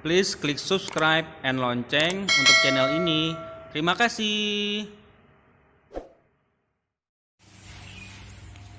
Please klik subscribe and lonceng untuk channel ini. Terima kasih.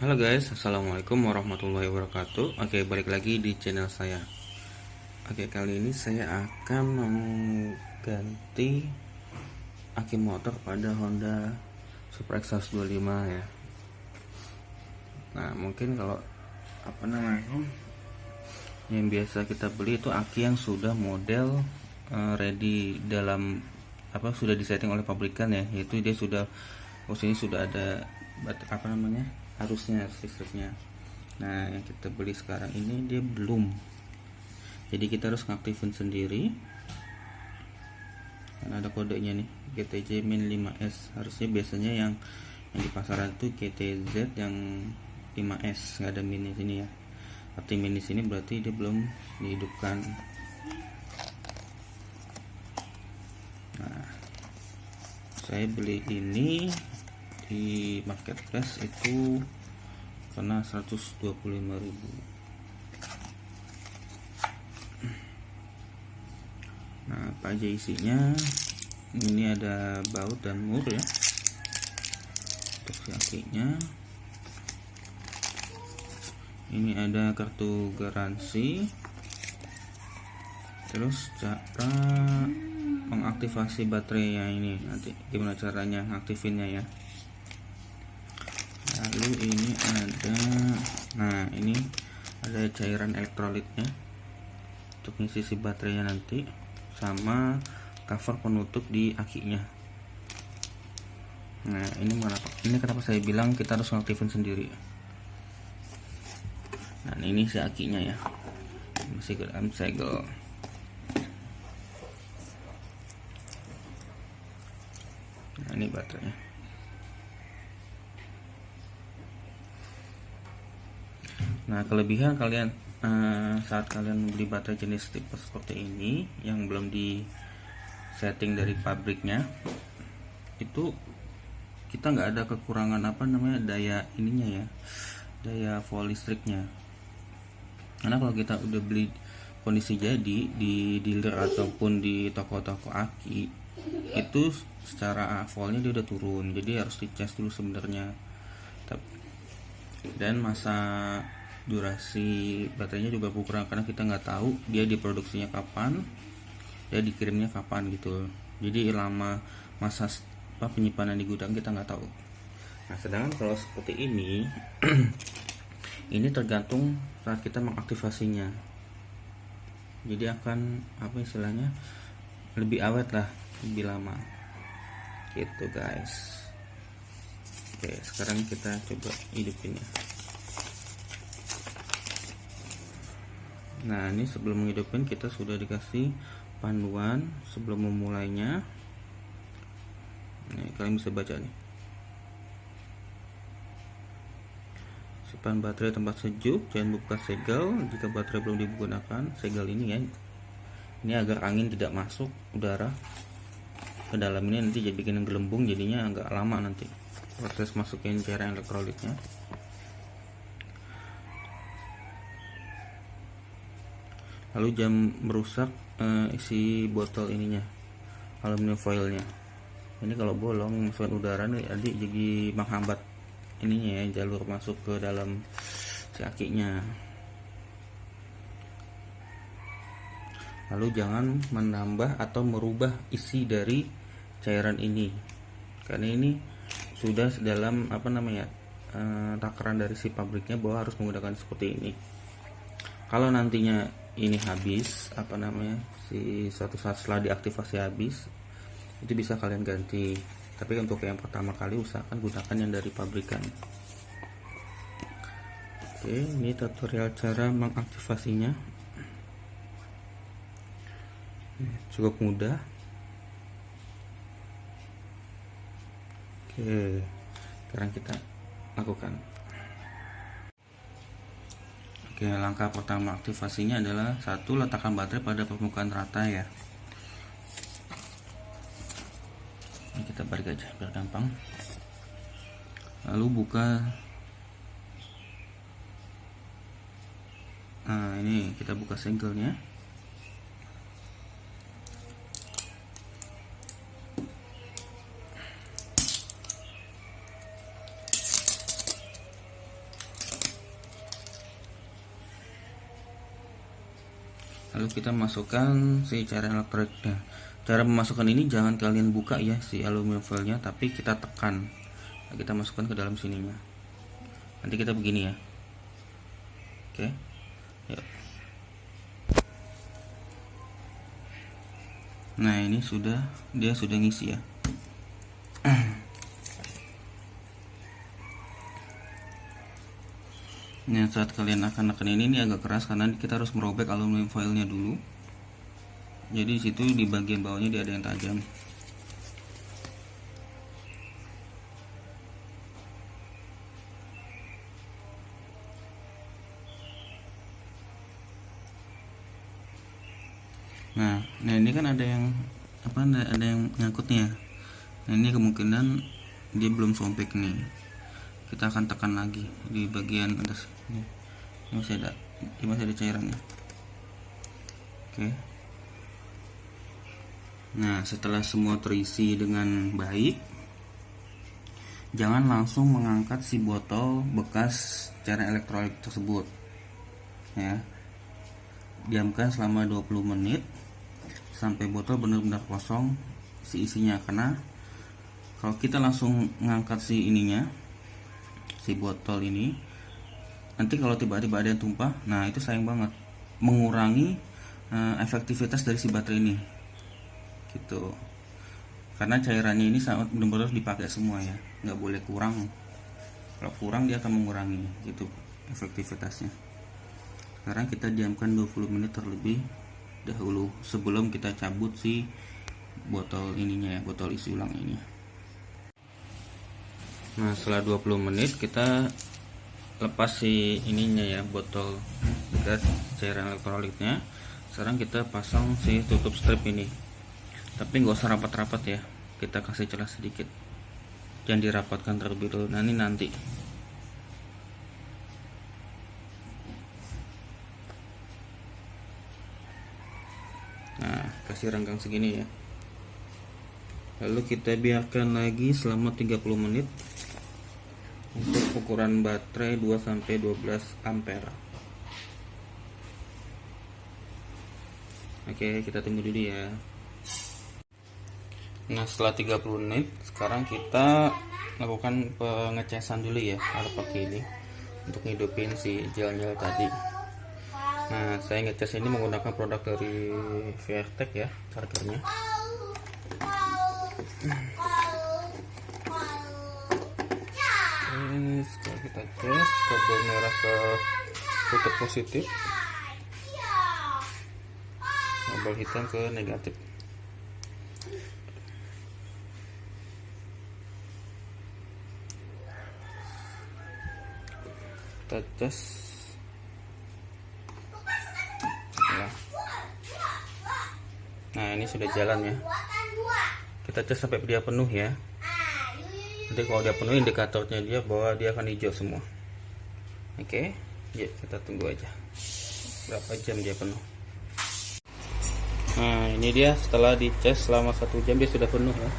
Halo guys, assalamualaikum warahmatullahi wabarakatuh. Oke, balik lagi di channel saya. Oke, kali ini saya akan mengganti aki motor pada Honda Super Exhaust 25 ya. Nah, mungkin kalau yang biasa kita beli itu aki yang sudah model ready dalam sudah disetting oleh pabrikan ya, yaitu dia sudah sini sudah ada arusnya, listriknya. Nah, yang kita beli sekarang ini dia belum, jadi kita harus ngaktifin sendiri karena ada kodenya nih, GTJ-5S. Harusnya biasanya yang di pasaran itu GTZ yang 5S, nggak ada min di sini ya. Arti min di sini berarti dia belum dihidupkan. Nah, saya beli ini di marketplace itu karena 125.000. Nah, apa aja isinya? Ini ada baut dan mur ya untuk si akinya. Ini ada kartu garansi, terus cara mengaktifasi baterainya. Ini nanti gimana caranya ngaktifinnya ya. Lalu ini ada cairan elektrolitnya untuk ngisi si baterainya nanti, sama cover penutup di akinya. Nah, ini kenapa saya bilang kita harus ngaktifin sendiri. Nah, ini si akinya ya, masih ke dalam segel. Nah, ini baterainya. Nah, kelebihan kalian saat kalian membeli baterai jenis tipe seperti ini yang belum di setting dari pabriknya, itu kita nggak ada kekurangan daya ininya ya, daya volt listriknya. Karena kalau kita udah beli kondisi jadi di dealer ataupun di toko-toko aki, itu secara voltnya dia udah turun, jadi harus dicas dulu sebenarnya. Dan masa durasi baterainya juga berkurang karena kita nggak tahu dia diproduksinya kapan, dia dikirimnya kapan gitu. Jadi lama masa penyimpanan di gudang kita nggak tahu. Nah, sedangkan kalau seperti ini ini tergantung saat kita mengaktifasinya, jadi akan lebih awet lah, lebih lama gitu guys. Oke, sekarang kita coba hidupin ya. Nah, ini sebelum menghidupin kita sudah dikasih panduan sebelum memulainya. Nih, kalian bisa baca nih. Simpan baterai tempat sejuk, jangan buka segel jika baterai belum digunakan. Segel ini ya, ini agar angin tidak masuk udara ke dalam ini, nanti jadi bikin gelembung, jadinya agak lama nanti proses masukin cairan elektrolitnya. Lalu jangan merusak isi botol ininya, aluminium foilnya. Ini kalau bolong masukkan udara nih, jadi menghambat ininya ya, jalur masuk ke dalam si akinya. Lalu jangan menambah atau merubah isi dari cairan ini, karena ini sudah dalam takaran dari si pabriknya bahwa harus menggunakan seperti ini. Kalau nantinya ini habis suatu saat setelah diaktifasi habis, itu bisa kalian ganti. Tapi untuk yang pertama kali usahakan gunakan yang dari pabrikan. Oke, ini tutorial cara mengaktifasinya. Cukup mudah. Oke, sekarang kita lakukan. Oke, langkah pertama aktifasinya adalah satu, letakkan baterai pada permukaan rata ya. Ini kita balik aja biar gampang. Lalu buka. Nah, ini kita buka segelnya. Lalu kita masukkan si cairan elektroliknya. Cara memasukkan ini jangan kalian buka ya si aluminium foilnya, tapi kita tekan. Nah, kita masukkan ke dalam sininya. Nanti kita begini ya. Oke. Yuk. Nah, ini dia sudah ngisi ya. Nah, saat kalian akan neken ini agak keras karena kita harus merobek aluminium foilnya dulu. Jadi situ di bagian bawahnya dia ada yang tajam. Nah ini kan ada yang ada yang nyangkutnya. Nah, ini kemungkinan dia belum sobek nih. Kita akan tekan lagi di bagian atas ini. Masih ada cairannya. Oke. Nah, setelah semua terisi dengan baik, jangan langsung mengangkat si botol bekas cairan elektrolit tersebut. Ya. Diamkan selama 20 menit sampai botol benar-benar kosong si isinya, karena kalau kita langsung mengangkat si botol ini, nanti kalau tiba-tiba ada yang tumpah, nah itu sayang banget, mengurangi efektivitas dari si baterai ini gitu. Karena cairannya ini sangat benar-benar dipakai semua ya, nggak boleh kurang. Kalau kurang dia akan mengurangi gitu efektivitasnya. Sekarang kita diamkan 20 menit terlebih dahulu sebelum kita cabut si botol ininya ya, botol isi ulang ini. Nah, setelah 20 menit kita lepas si ininya ya, botol gas cairan elektrolitnya. Sekarang kita pasang si tutup strip ini, tapi nggak usah rapat-rapat ya, kita kasih celah sedikit, jangan dirapatkan terlebih dulu. Nah, ini nanti. Nah, kasih renggang segini ya. Lalu kita biarkan lagi selama 30 menit untuk ukuran baterai 2-12 ampere. Oke, kita tunggu dulu ya. Nah, setelah 30 menit sekarang kita lakukan pengecasan dulu ya, kalau pakai ini untuk hidupin si gel-gel tadi. Nah, saya ngecas ini menggunakan produk dari VRTech ya, chargernya. Ini sekarang kita cas kabel merah ke tutup positif, kabel hitam ke negatif. Kita cas. Nah, ini sudah jalan ya. Kita cas sampai dia penuh ya. Nanti kalau dia penuh, indikatornya dia bahwa dia akan hijau semua. Oke, ya kita tunggu aja berapa jam dia penuh. Nah, ini dia setelah dicas selama 1 jam dia sudah penuh ya.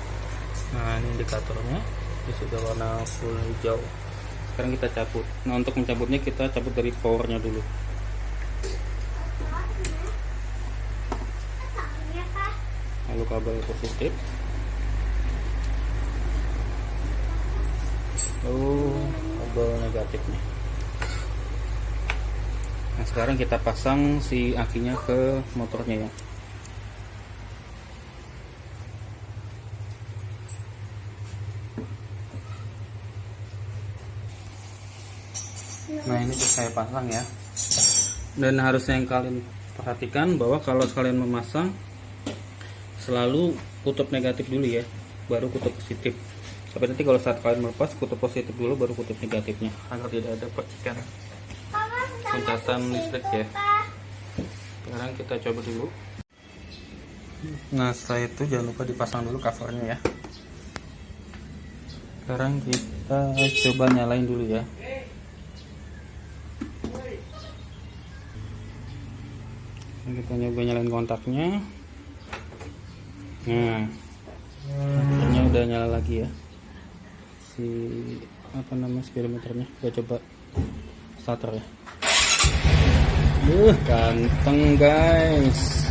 Nah, ini indikatornya dia sudah warna full hijau. Sekarang kita cabut. Nah, untuk mencabutnya kita cabut dari powernya dulu. Lalu kabel positif, lalu kabel negatifnya. Nah, sekarang kita pasang si akinya ke motornya ya. Nah, ini saya pasang ya. Dan harusnya yang kalian perhatikan bahwa kalau kalian memasang selalu kutub negatif dulu ya, baru kutub positif. Tapi nanti kalau saat kalian melepas, kutub positif dulu baru kutub negatifnya, agar tidak ada percikan loncatan listrik ya. Sekarang kita coba dulu. Nah, setelah itu jangan lupa dipasang dulu covernya ya. Sekarang kita coba nyalain dulu ya. Kita nyoba nyalain kontaknya. Nah, akhirnya udah nyala lagi ya si speedometernya. Kita coba starter ya. Ganteng guys.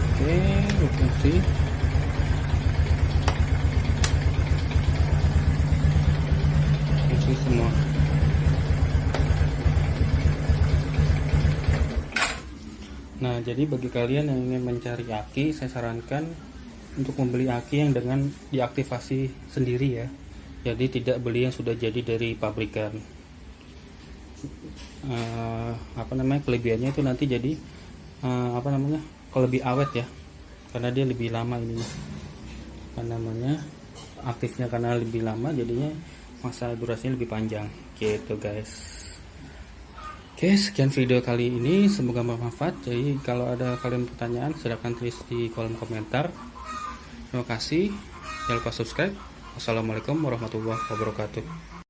Oke, berfungsi. Fungsi semua. Nah, jadi bagi kalian yang ingin mencari aki, saya sarankan untuk membeli aki yang dengan diaktifasi sendiri ya. Jadi tidak beli yang sudah jadi dari pabrikan. Kelebihannya itu nanti jadi kalau lebih awet ya, karena dia lebih lama ini. Aktifnya karena lebih lama, jadinya masa durasinya lebih panjang. Gitu guys. Oke, sekian video kali ini, semoga bermanfaat. Jadi kalau ada kalian pertanyaan silahkan tulis di kolom komentar. Terima kasih, jangan lupa subscribe. Wassalamualaikum warahmatullahi wabarakatuh.